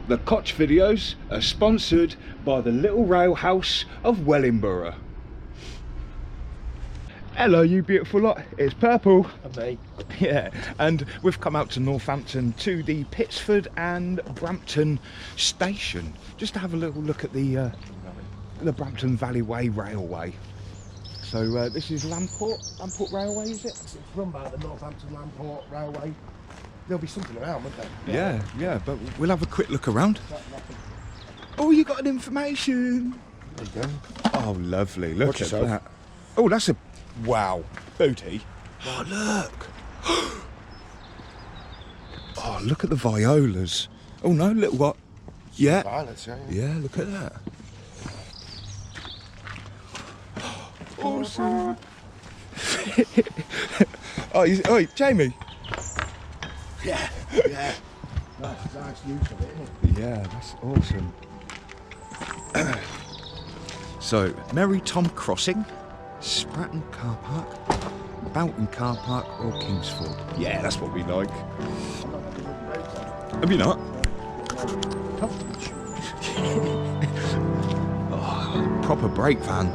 The Koch videos are sponsored by the Little Rail House of Wellingborough. Hello you beautiful lot, it's Purple. And me. Yeah, and we've come out to Northampton to the Pitsford and Brampton station just to have a little look at the Brampton Valley Way Railway. So this is Lamport Railway, is it? It's run by the Northampton Lamport Railway. There'll be something around, won't there? Yeah, but we'll have a quick look around. Oh, you got an information. There you go. Oh, lovely. Look Watch at yourself. that. Oh, that's a... Wow. Booty. Oh, look. Oh, look at the violas. Oh, no, little what? Yeah. Violets, yeah. Yeah, look at that. Awesome. Oh, Jamie. Yeah. Nice use of it, isn't it? Yeah, that's awesome. So, Merry Tom Crossing, Stratton Car Park, Boughton Car Park or Kingsford. Yeah, that's what we like. Have you not? Oh, proper brake van.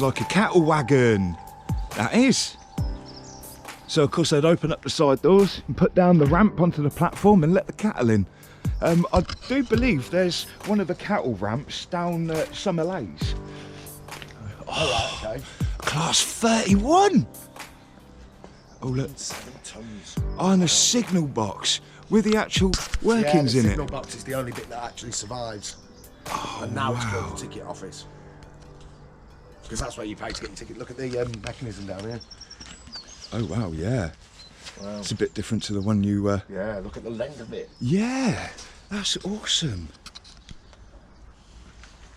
Like a cattle wagon, that is. So of course they'd open up the side doors and put down the ramp onto the platform and let the cattle in. I do believe there's one of the cattle ramps down Summer Lays. Oh, right, okay. Class 31. Oh look, 7 tons. oh, and a signal box with the actual workings yeah, the in signal it. box is the only bit that actually survives. Oh, And now it's wow. called the ticket office. Because that's where you pay to get your ticket. Look at the mechanism down here. Oh wow, yeah. Wow. It's a bit different to the one you Yeah, look at the length of it. Yeah, that's awesome.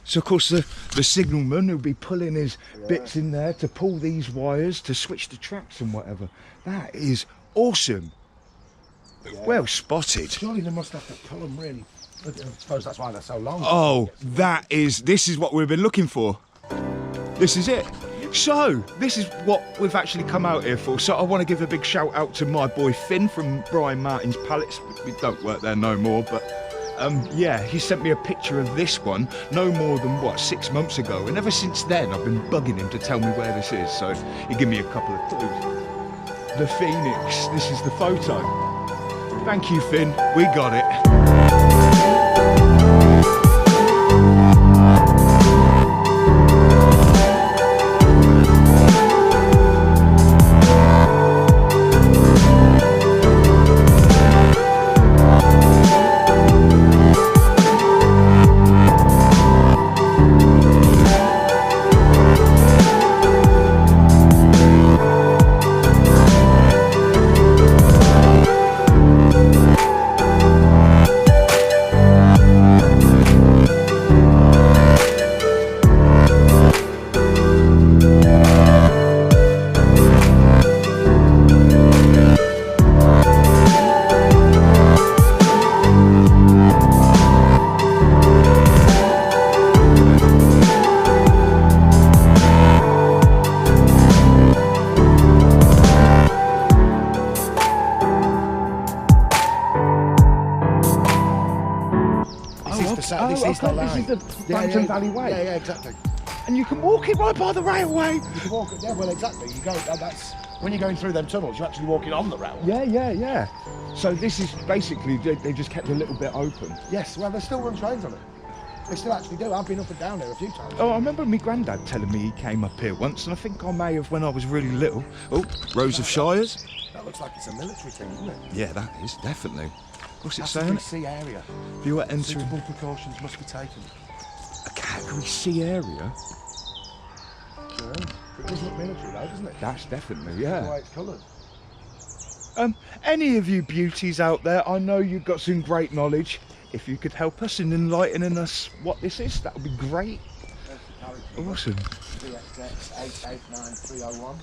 So of course the signalman will be pulling his bits in there to pull these wires to switch the tracks and whatever. That is awesome. Yeah. Well spotted. Surely they must have to pull them really. I suppose that's why they're so long. Oh, this is what we've been looking for. This is it. So, this is what we've actually come out here for. So I want to give a big shout out to my boy Finn from Brian Martin's Pallets. We don't work there no more, but yeah, he sent me a picture of this one no more than, what, 6 months ago. And ever since then, I've been bugging him to tell me where this is. So he gave me a couple of clues. The Phoenix, this is the photo. Thank you, Finn, we got it. quite this is the Brampton Valley Way. Yeah, exactly. And you can walk it right by the railway. You can walk it, yeah, well, exactly. You go, that's, when you're going through them tunnels, you're actually walking on the railway. Yeah. So this is basically, they just kept a little bit open. Yes, well, they still run trains on it. They still actually do. I've been up and down there a few times. Oh, I remember my granddad telling me he came up here once, and I think I may have when I was really little. Oh, Rose of Shires. That looks like it's a military thing, doesn't it? Yeah, that is, definitely. What's it That's saying? a sea area. If you were entering Suitable precautions must be taken. a category C area, Yeah. It does look military though, doesn't it? that's definitely, The yeah. way it's coloured. Any of you beauties out there, I know you've got some great knowledge. If you could help us in enlightening us what this is, that would be great. Awesome. DXX 889301.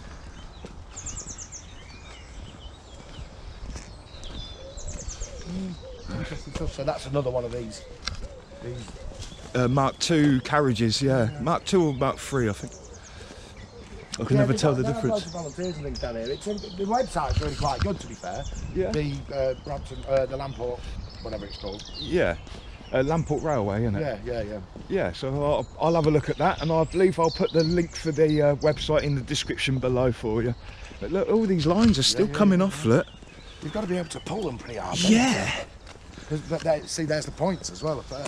Interesting stuff. So that's another one of these. Mark II carriages, yeah. Mark II or Mark III, I think. I can never tell the Loads difference. of volunteers and things down here. The website's really quite good, to be fair. Yeah. The Brampton, the Lamport, whatever it's called. Yeah. Lamport Railway, isn't it? Yeah. Yeah, so I'll have a look at that, and I believe I'll put the link for the website in the description below for you. But look, all these lines are still coming off, look. You've got to be able to pull them pretty hard. Yeah. See, there's the points as well up there.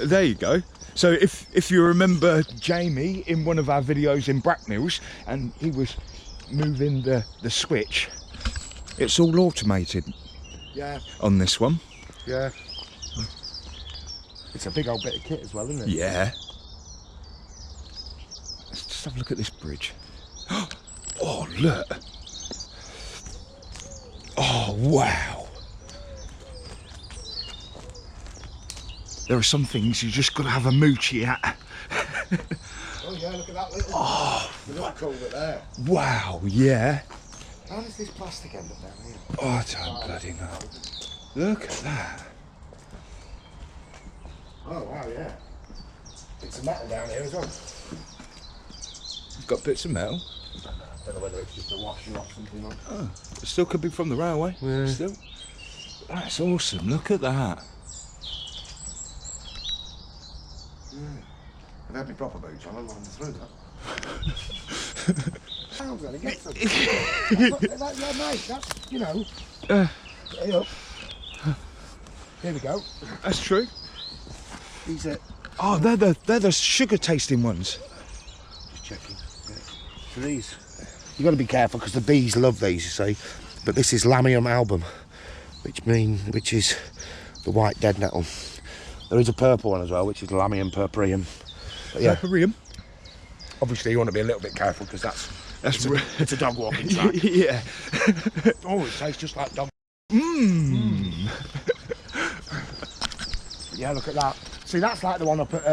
There you go. So if you remember Jamie in one of our videos in Bracknells, and he was moving the switch, it's all automated Yeah. on this one. Yeah. It's a big old bit of kit as well, isn't it? Yeah. Let's just have a look at this bridge. Oh, look. Oh, wow. There are some things you just got to have a moochie at. Oh yeah, look at that little. The little culvert there. Wow, yeah. How does this plastic end up down here? Oh, I don't bloody know. Look at that. Oh wow, yeah. Bits of metal down here as well. You've got bits of metal. I don't know whether it's just a washing off something like that. Oh, it still could be from the railway. Yeah. Still. That's awesome. Look at that. I've had my proper boots on, I'm running through that. Sounds gonna get some. Yeah, mate, that's, you know. Hey up. Here we go. That's true. These are. Oh, they're the sugar tasting ones. Just checking. Yeah. So these, you've got to be careful because the bees love these, you see. But this is Lamium album, which is the white dead nettle. There is a purple one as well, which is Lamium purpureum. But yeah, Purpureum. obviously you want to be a little bit careful because it's a dog walking track. Yeah. Oh, it tastes just like dog. Yeah, look at that. See, that's like the one up at,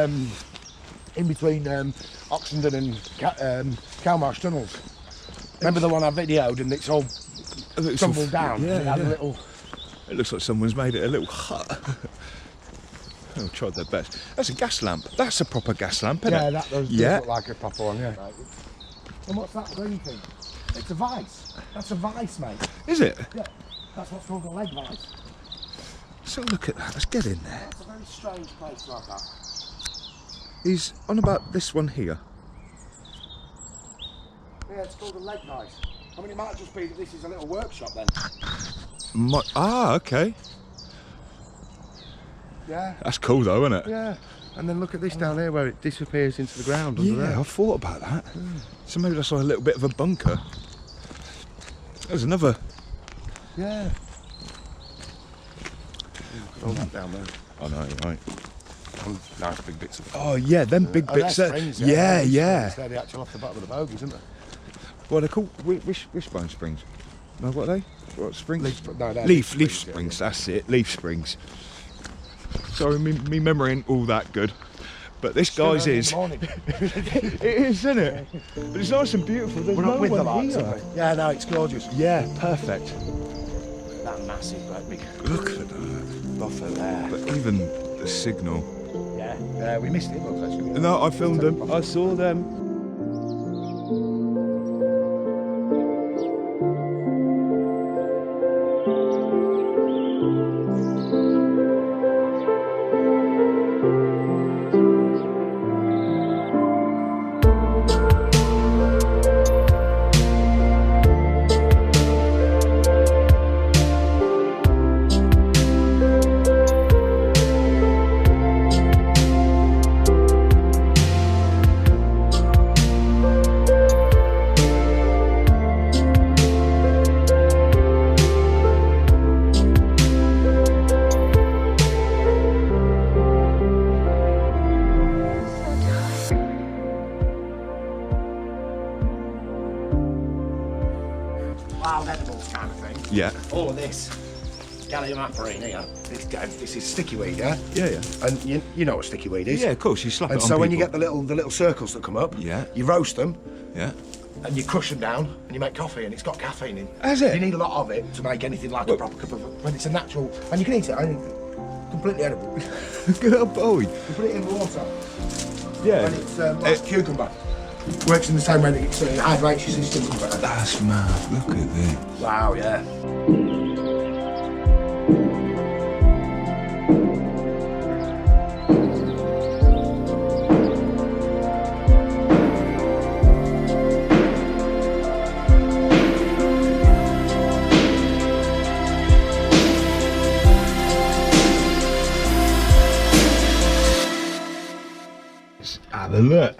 in between Oxenden and Calmarsh tunnels. Remember the one I videoed and it's all tumbled down? Yeah, It had yeah. a little. It looks like someone's made it a little hut. Oh, tried their best. That's a gas lamp. That's a proper gas lamp, isn't Yeah, it? that does look like a proper one, yeah. And what's that green thing? It's a vice. That's a vice, mate. Is it? Yeah, that's what's called a leg vice. So look at that. Let's get in there. That's a very strange place to have that. He's on about this one here. Yeah, it's called a leg vice. I mean, it might just be that this is a little workshop then. Okay. Yeah. That's cool though, isn't it? Yeah. And then look at this down here where it disappears into the ground under Yeah, there. I thought about that. So maybe that's like a little bit of a bunker. There's another. Yeah. All that down there. Oh no, you're right. Nice big bits of. Oh yeah, them big bits they're there. springs, Yeah, yeah. They're the actual off the bottom of the bogies, isn't they? Well, they're called wishbone springs. No, what are they? What springs? They're Leaf springs, springs. yeah. That's it. Leaf springs. Sorry, me memory ain't all that good, but this guy's Still early in is. the morning. It is, isn't it? But it's nice and beautiful. There's We're no not with the one lights, here. are we? Yeah, no, it's gorgeous. Yeah, perfect. That massive, great big Look at that. buffer there. But even the signal. Yeah, we missed it, look, actually. No, I filmed them. I saw them. wild edibles kind of thing. Yeah. All of this. Gallium aperine here. This is sticky weed, yeah? Yeah, yeah. And you know what sticky weed is? Yeah, of course. You slap it And on so when you people. get the little circles that come up, Yeah. you roast them, Yeah. and you crush them down, and you make coffee, and it's got caffeine in. Has it? You need a lot of it to make anything like a proper cup of. When it's a natural, and you can eat it. Completely edible. Good boy. You put it in water, Yeah. and it's like cucumber. Works in the same way that it hydrates your system. That's mad. Look at this. Wow, yeah. Let's have a look.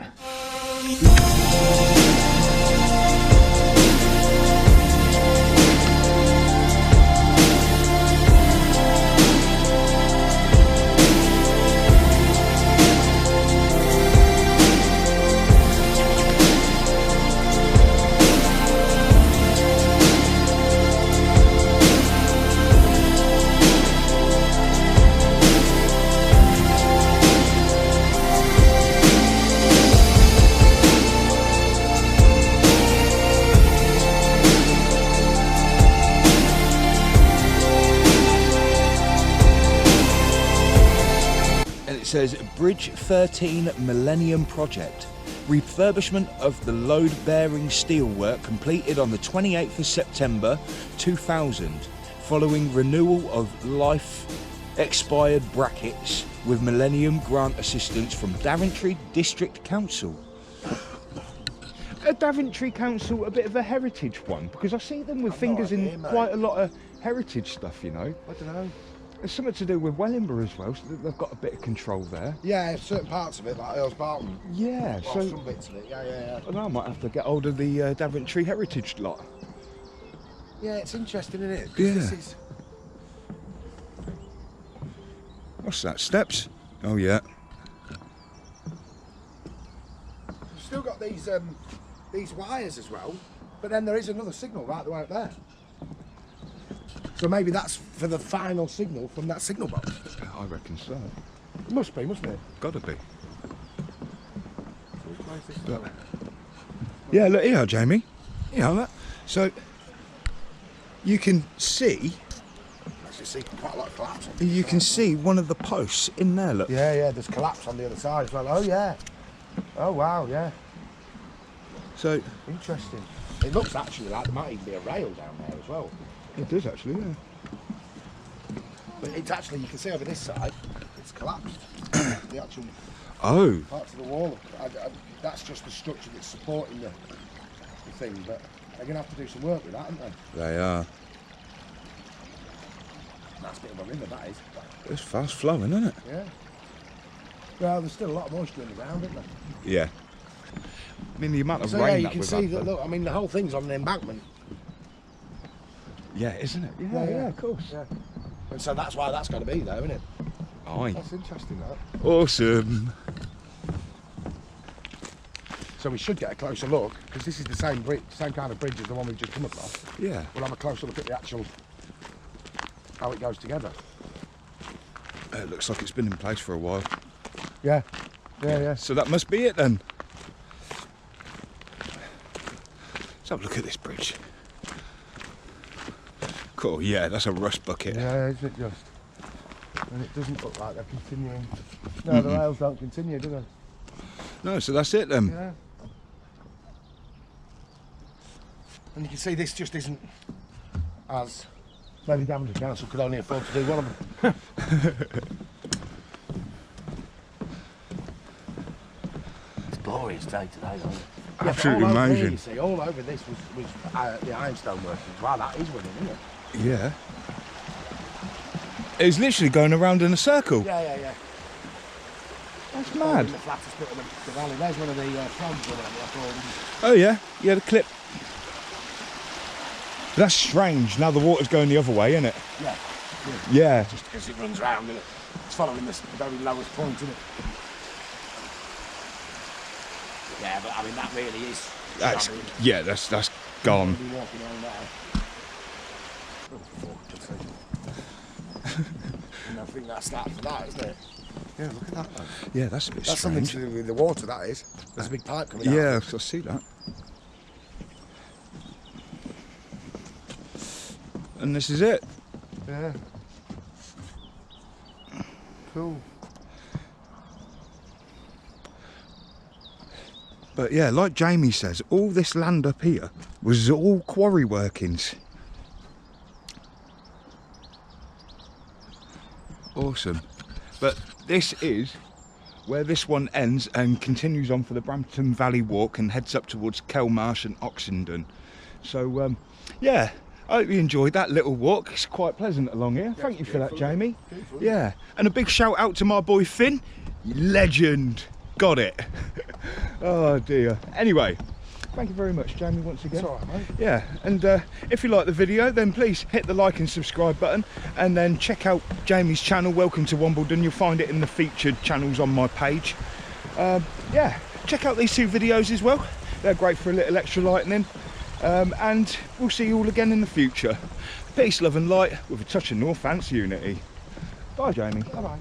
It says Bridge 13 Millennium Project. Refurbishment of the load-bearing steelwork completed on the 28th of September 2000, following renewal of life expired brackets with Millennium Grant assistance from Daventry District Council. A Daventry Council, a bit of a heritage one, because I see them with fingers in quite a lot of heritage stuff, you know. I don't know. It's something to do with Wellingborough as well, so they've got a bit of control there. Yeah, certain parts of it, like Earls Barton. Yeah, Well, so some bits of it. Yeah. I know, I might have to get hold of the Daventry Heritage lot. Yeah, it's interesting, isn't it? 'Cause Yeah. This is... What's that? Steps? Oh yeah. You've still got these wires as well, but then there is another signal right the way up there. So maybe that's for the final signal from that signal box. I reckon so. It must be, mustn't it? Gotta be. But, yeah, look here, Jamie. You know that. So you can see. Actually, see quite a lot of collapse. You can see one of the posts in there. Look. Yeah. There's collapse on the other side as well. Oh yeah. Oh wow, yeah. So Interesting. It looks actually like there might even be a rail down there as well. it does actually. Yeah. But it's actually, you can see over this side, it's collapsed. The actual Oh. parts of the wall. That's just the structure that's supporting the thing. But they're going to have to do some work with that, aren't they? They are. That's a bit of a river, that is. It's fast flowing, isn't it? Yeah. Well, there's still a lot of moisture in the ground, isn't there? Yeah. I mean the amount of So rain yeah, you that can we've see had, that. though. Look, I mean, the whole thing's on an embankment. Yeah, isn't it? Yeah, of course. Yeah. And so that's why that's got to be there, isn't it? Aye. That's interesting, that. Awesome. So we should get a closer look, because this is the same bridge, same kind of bridge as the one we've just come across. Yeah. We'll have a closer look at the actual, how it goes together. It looks like it's been in place for a while. Yeah. Yeah. So that must be it then. Let's have a look at this bridge. Cool, yeah, that's a rust bucket. Yeah, isn't it just? And it doesn't look like they're continuing. No, the rails don't continue, do they? No, so that's it then. Yeah. And you can see this just isn't as... Maybe Daventry Council could only afford to do one of them. It's glorious day today, though. Absolutely all over here, amazing. you see, all over this was the ironstone workings. Wow, that is winning, isn't it? Yeah. It's literally going around in a circle. Yeah. That's mad. In the flattest bit of the valley. There's one of the frogs or whatever. Oh yeah, yeah, the clip. That's strange. Now the water's going the other way, isn't it? Yeah. Yeah. Just because it runs round, isn't it? It's following the very lowest point, isn't it? Yeah, but I mean that really is. That's shabby, yeah. That's gone. isn't it? Be walking around there. And I think that's that for that, isn't it? Yeah, look at that, man. Yeah, that's a bit That's something strange. to do with the water, that is. There's a big pipe coming out. Yeah, I see that. And this is it. Yeah. Cool. But yeah, like Jamie says, all this land up here was all quarry workings. Awesome. But this is where this one ends and continues on for the Brampton Valley Walk and heads up towards Kelmarsh and Oxenden. So yeah, I hope you enjoyed that little walk. It's quite pleasant along here. Thank you for that, Jamie. Beautiful. Yeah, and a big shout out to my boy Finn. Legend. Got it. Oh dear. Anyway, thank you very much, Jamie, once again. It's all right, mate. Yeah, and if you like the video, then please hit the like and subscribe button, and then check out Jamie's channel, Welcome to Wimbledon. You'll find it in the featured channels on my page. Yeah, check out these two videos as well. They're great for a little extra lightning. And we'll see you all again in the future. Peace, love and light with a touch of Northants unity. Bye, Jamie. Bye-bye.